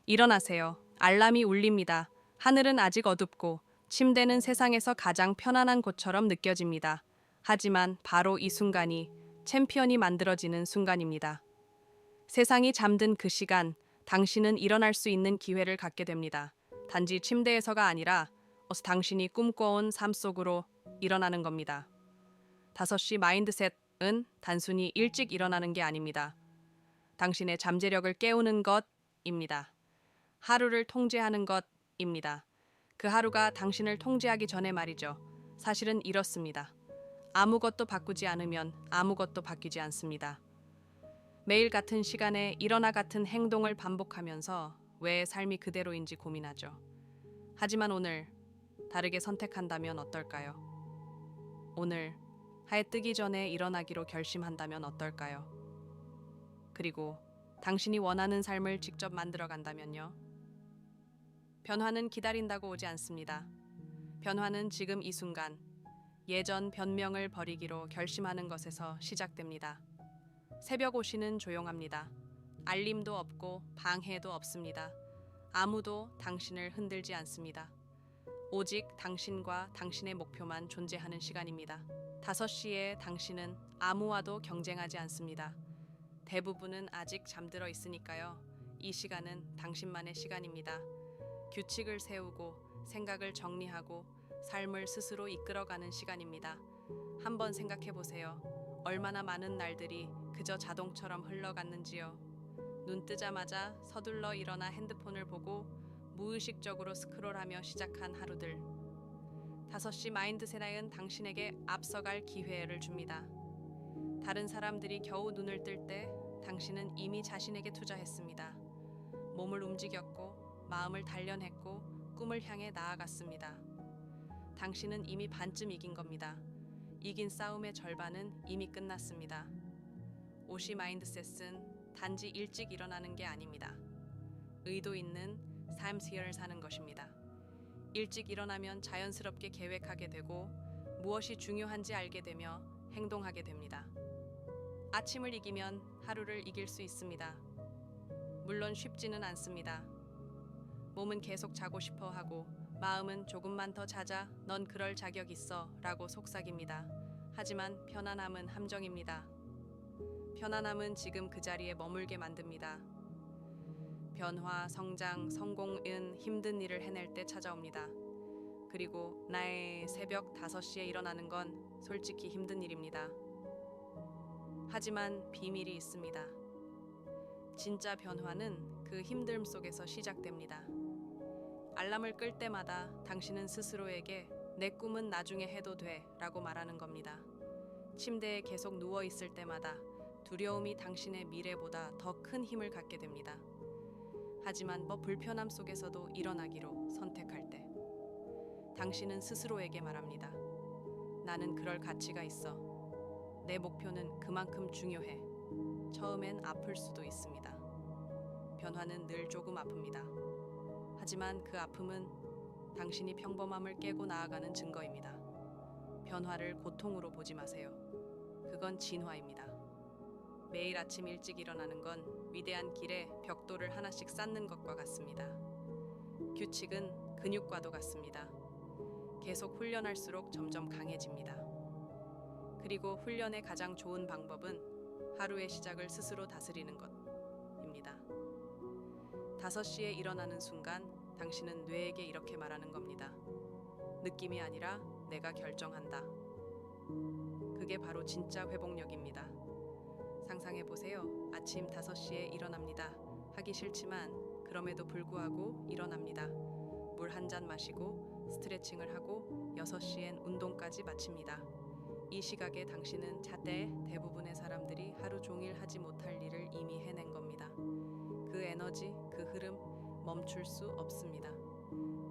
일어나세요. 알람이 울립니다. 하늘은 아직 어둡고 침대는 세상에서 가장 편안한 곳처럼 느껴집니다. 하지만 바로 이 순간이 챔피언이 만들어지는 순간입니다. 세상이 잠든 그 시간, 당신은 일어날 수 있는 기회를 갖게 됩니다. 단지 침대에서가 아니라 당신이 꿈꿔온 삶 속으로 일어나는 겁니다. 5시 마인드셋은 단순히 일찍 일어나는 게 아닙니다. 당신의 잠재력을 깨우는 것입니다. 하루를 통제하는 것입니다. 그 하루가 당신을 통제하기 전에 말이죠. 사실은 이렇습니다. 아무것도 바꾸지 않으면 아무것도 바뀌지 않습니다. 매일 같은 시간에 일어나 같은 행동을 반복하면서 왜 삶이 그대로인지 고민하죠. 하지만 오늘 다르게 선택한다면 어떨까요? 오늘 해 뜨기 전에 일어나기로 결심한다면 어떨까요? 그리고 당신이 원하는 삶을 직접 만들어 간다면요? 변화는 기다린다고 오지 않습니다. 변화는 지금 이 순간, 예전 변명을 버리기로 결심하는 것에서 시작됩니다. 새벽 5시는 조용합니다. 알림도 없고 방해도 없습니다. 아무도 당신을 흔들지 않습니다. 오직 당신과 당신의 목표만 존재하는 시간입니다. 5시에 당신은 아무와도 경쟁하지 않습니다. 대부분은 아직 잠들어 있으니까요. 이 시간은 당신만의 시간입니다. 규칙을 세우고 생각을 정리하고 삶을 스스로 이끌어가는 시간입니다. 한번 생각해 보세요. 얼마나 많은 날들이 그저 자동처럼 흘러갔는지요. 눈 뜨자마자 서둘러 일어나 핸드폰을 보고 무의식적으로 스크롤하며 시작한 하루들. 5시 마인드셋은 당신에게 앞서갈 기회를 줍니다. 다른 사람들이 겨우 눈을 뜰 때 당신은 이미 자신에게 투자했습니다. 몸을 움직였고 마음을 단련했고 꿈을 향해 나아갔습니다. 당신은 이미 반쯤 이긴 겁니다. 이긴 싸움의 절반은 이미 끝났습니다. 5시 마인드셋은 단지 일찍 일어나는 게 아닙니다. 의도 있는 삶을 사는 것입니다. 일찍 일어나면 자연스럽게 계획하게 되고 무엇이 중요한지 알게 되며 행동하게 됩니다. 아침을 이기면 하루를 이길 수 있습니다. 물론 쉽지는 않습니다. 몸은 계속 자고 싶어 하고 마음은 조금만 더 자자, 넌 그럴 자격 있어 라고 속삭입니다. 하지만 편안함은 함정입니다. 편안함은 지금 그 자리에 머물게 만듭니다. 변화, 성장, 성공은 힘든 일을 해낼 때 찾아옵니다. 그리고 나의 새벽 5시에 일어나는 건 솔직히 힘든 일입니다. 하지만 비밀이 있습니다. 진짜 변화는 그 힘듦 속에서 시작됩니다. 알람을 끌 때마다 당신은 스스로에게 내 꿈은 나중에 해도 돼 라고 말하는 겁니다. 침대에 계속 누워 있을 때마다 두려움이 당신의 미래보다 더 큰 힘을 갖게 됩니다. 하지만 불편함 속에서도 일어나기로 선택할 때 당신은 스스로에게 말합니다. 나는 그럴 가치가 있어. 내 목표는 그만큼 중요해. 처음엔 아플 수도 있습니다. 변화는 늘 조금 아픕니다. 하지만 그 아픔은 당신이 평범함을 깨고 나아가는 증거입니다. 변화를 고통으로 보지 마세요. 그건 진화입니다. 매일 아침 일찍 일어나는 건 위대한 길에 벽돌을 하나씩 쌓는 것과 같습니다. 규칙은 근육과도 같습니다. 계속 훈련할수록 점점 강해집니다. 그리고 훈련의 가장 좋은 방법은 하루의 시작을 스스로 다스리는 것입니다. 5시에 일어나는 순간 당신은 뇌에게 이렇게 말하는 겁니다. 느낌이 아니라 내가 결정한다. 그게 바로 진짜 회복력입니다. 상상해보세요. 아침 5시에 일어납니다. 하기 싫지만 그럼에도 불구하고 일어납니다. 물 한 잔 마시고 스트레칭을 하고 6시엔 운동까지 마칩니다. 이 시각에 당신은 자때 대부분의 사람들이 하루 종일 하지 못할 일을 이미 해낸 겁니다. 그 에너지, 그 흐름 멈출 수 없습니다.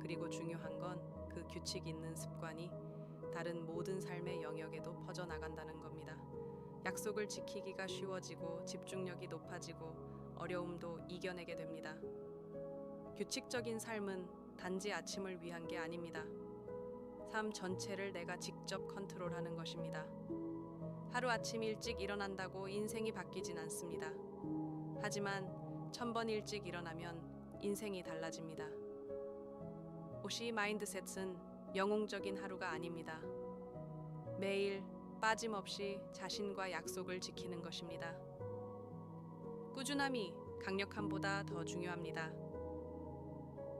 그리고 중요한 건 그 규칙 있는 습관이 다른 모든 삶의 영역에도 퍼져나간다는 겁니다. 약속을 지키기가 쉬워지고 집중력이 높아지고 어려움도 이겨내게 됩니다. 규칙적인 삶은 단지 아침을 위한 게 아닙니다. 삶 전체를 내가 직접 컨트롤하는 것입니다. 하루아침 일찍 일어난다고 인생이 바뀌진 않습니다. 하지만 1000번 일찍 일어나면 인생이 달라집니다. 오시 마인드셋은 영웅적인 하루가 아닙니다. 매일 빠짐없이 자신과 약속을 지키는 것입니다. 꾸준함이 강력함보다 더 중요합니다.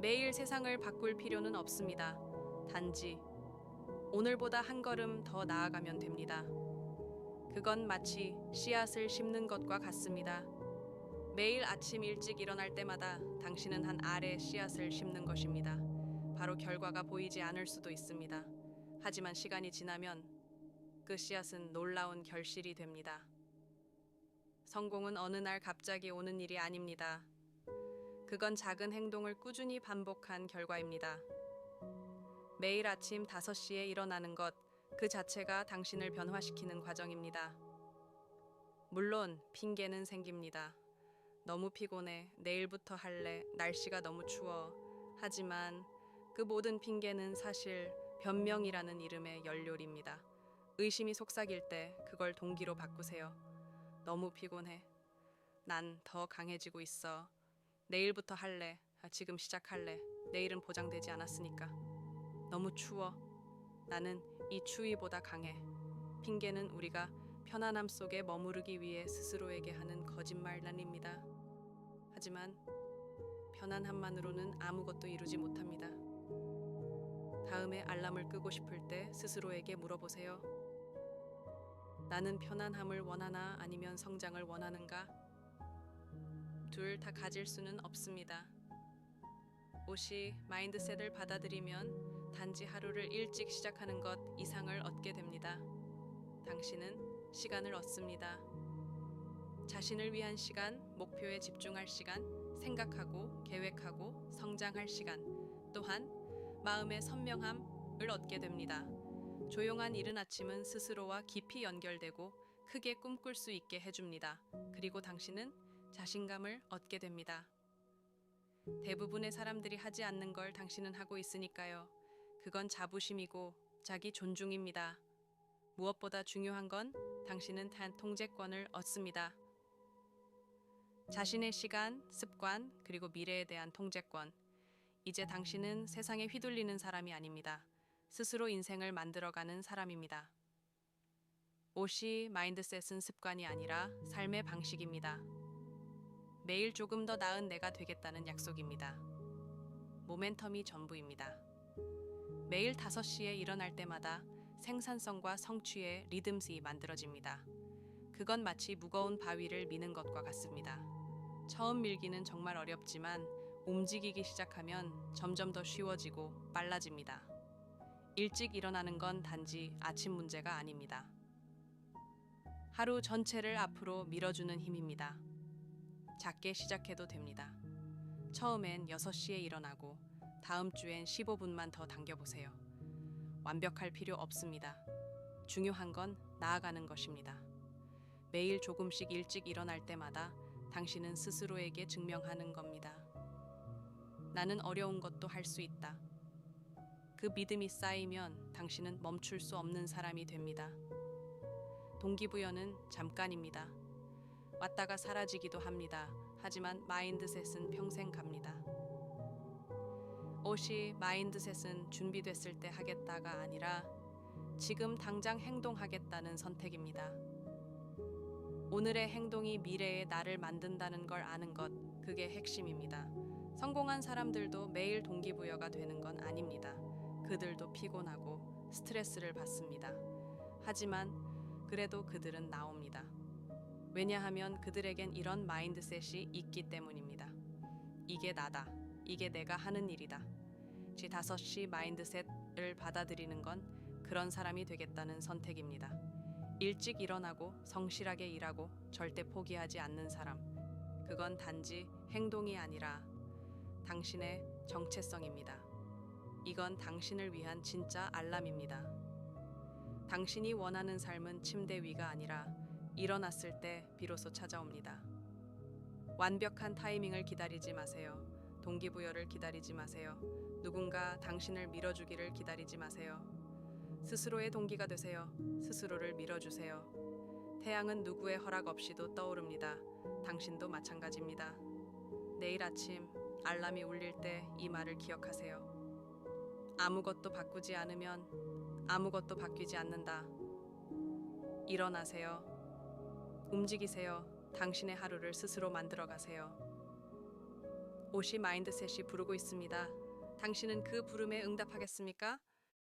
매일 세상을 바꿀 필요는 없습니다. 단지 오늘보다 한 걸음 더 나아가면 됩니다. 그건 마치 씨앗을 심는 것과 같습니다. 매일 아침 일찍 일어날 때마다 당신은 한 알의 씨앗을 심는 것입니다. 바로 결과가 보이지 않을 수도 있습니다. 하지만 시간이 지나면 그 씨앗은 놀라운 결실이 됩니다. 성공은 어느 날 갑자기 오는 일이 아닙니다. 그건 작은 행동을 꾸준히 반복한 결과입니다. 매일 아침 5시에 일어나는 것, 그 자체가 당신을 변화시키는 과정입니다. 물론 핑계는 생깁니다. 너무 피곤해, 내일부터 할래, 날씨가 너무 추워. 하지만 그 모든 핑계는 사실 변명이라는 이름의 연료입니다. 의심이 속삭일 때 그걸 동기로 바꾸세요. 너무 피곤해. 난 더 강해지고 있어. 내일부터 할래. 지금 시작할래. 내일은 보장되지 않았으니까. 너무 추워. 나는 이 추위보다 강해. 핑계는 우리가 편안함 속에 머무르기 위해 스스로에게 하는 거짓말란입니다. 하지만 편안함만으로는 아무것도 이루지 못합니다. 다음에 알람을 끄고 싶을 때 스스로에게 물어보세요. 나는 편안함을 원하나 아니면 성장을 원하는가? 둘 다 가질 수는 없습니다. 오시 마인드셋을 받아들이면 단지 하루를 일찍 시작하는 것 이상을 얻게 됩니다. 당신은 시간을 얻습니다. 자신을 위한 시간, 목표에 집중할 시간, 생각하고 계획하고 성장할 시간, 또한 마음의 선명함을 얻게 됩니다. 조용한 이른 아침은 스스로와 깊이 연결되고 크게 꿈꿀 수 있게 해줍니다. 그리고 당신은 자신감을 얻게 됩니다. 대부분의 사람들이 하지 않는 걸 당신은 하고 있으니까요. 그건 자부심이고 자기 존중입니다. 무엇보다 중요한 건 당신은 통제권을 얻습니다. 자신의 시간, 습관, 그리고 미래에 대한 통제권. 이제 당신은 세상에 휘둘리는 사람이 아닙니다. 스스로 인생을 만들어가는 사람입니다. 오시 마인드셋은 습관이 아니라 삶의 방식입니다. 매일 조금 더 나은 내가 되겠다는 약속입니다. 모멘텀이 전부입니다. 매일 5시에 일어날 때마다 생산성과 성취의 리듬이 만들어집니다. 그건 마치 무거운 바위를 미는 것과 같습니다. 처음 밀기는 정말 어렵지만 움직이기 시작하면 점점 더 쉬워지고 빨라집니다. 일찍 일어나는 건 단지 아침 문제가 아닙니다. 하루 전체를 앞으로 밀어주는 힘입니다. 작게 시작해도 됩니다. 처음엔 6시에 일어나고 다음 주엔 15분만 더 당겨보세요. 완벽할 필요 없습니다. 중요한 건 나아가는 것입니다. 매일 조금씩 일찍 일어날 때마다 당신은 스스로에게 증명하는 겁니다. 나는 어려운 것도 할 수 있다. 그 믿음이 쌓이면 당신은 멈출 수 없는 사람이 됩니다. 동기부여는 잠깐입니다. 왔다가 사라지기도 합니다. 하지만 마인드셋은 평생 갑니다. 오시 마인드셋은 준비됐을 때 하겠다가 아니라 지금 당장 행동하겠다는 선택입니다. 오늘의 행동이 미래의 나를 만든다는 걸 아는 것, 그게 핵심입니다. 성공한 사람들도 매일 동기부여가 되는 건 아닙니다. 그들도 피곤하고 스트레스를 받습니다. 하지만 그래도 그들은 나옵니다. 왜냐하면 그들에겐 이런 마인드셋이 있기 때문입니다. 이게 나다. 이게 내가 하는 일이다. G5C 마인드셋을 받아들이는 건 그런 사람이 되겠다는 선택입니다. 일찍 일어나고 성실하게 일하고 절대 포기하지 않는 사람. 그건 단지 행동이 아니라 당신의 정체성입니다. 이건 당신을 위한 진짜 알람입니다. 당신이 원하는 삶은 침대 위가 아니라 일어났을 때 비로소 찾아옵니다. 완벽한 타이밍을 기다리지 마세요. 동기부여를 기다리지 마세요. 누군가 당신을 밀어주기를 기다리지 마세요. 스스로의 동기가 되세요. 스스로를 밀어주세요. 태양은 누구의 허락 없이도 떠오릅니다. 당신도 마찬가지입니다. 내일 아침 알람이 울릴 때 이 말을 기억하세요. 아무것도 바꾸지 않으면 아무것도 바뀌지 않는다. 일어나세요. 움직이세요. 당신의 하루를 스스로 만들어 가세요. 오시 마인드셋이 부르고 있습니다. 당신은 그 부름에 응답하겠습니까?